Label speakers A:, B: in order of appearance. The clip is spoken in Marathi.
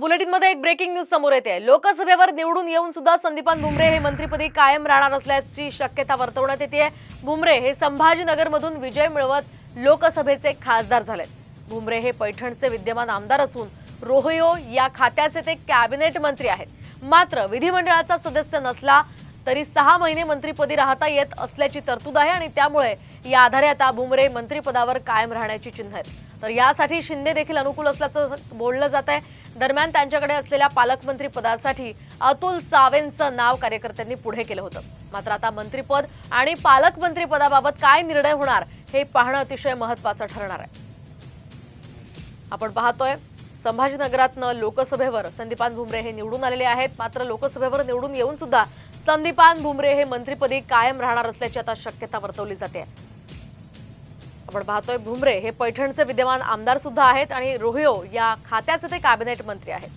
A: बुलेटिनमध्ये एक ब्रेकिंग न्यूज समोर येते। लोकसभेवर निवडून येऊन सुद्धा संदीपान भुमरे हे मंत्रिपदी कायम राहणार असल्याची शक्यता वर्तवण्यात येते। भुमरे हे संभाजीनगरमधून विजय मिळवत लोकसभेचे खासदार झालेत। भुमरे हे पैठणचे विद्यमान आमदार असून रोहयो या खात्याचे ते कॅबिनेट मंत्री आहेत। मात्र विधिमंडळाचा सदस्य नसला तरी 6 महिने मंत्रिपदी राहता येत असल्याची तरतूद आहे आणि त्यामुळे या आधारे आता भुमरे मंत्रिपदावर कायम राहण्याची चिन्ह आहेत। तर यासाठी शिंदे देखील अनुकूल असल्याचं बोललं जात आहे। दरम्यान त्यांच्याकडे असलेल्या पालकमंत्री पदासाठी अतुल सावेंचं नाव कार्यकर्त्यांनी पुढे केलं होतं। मात्र आता मंत्रिपद आणि पालकमंत्री पदाबाबत काय निर्णय होणार हे पाहणं अतिशय महत्त्वाचं ठरणार आहे। आपण पाहतोय संभाजीनगरातनं लोकसभेवर संदीपान भुमरे हे निवडून आलेले आहेत। मात्र लोकसभेवर निवडून येऊन सुद्धा संदीपान भुमरे हे मंत्रिपदी कायम राहणार असल्याची आता शक्यता वर्तवली जाते। आपण पाहतोय भुमरे हे पैठणचे विद्यमान आमदार सुद्धा आहेत आणि रोहयो या खात्याचे ते कॅबिनेट मंत्री आहेत।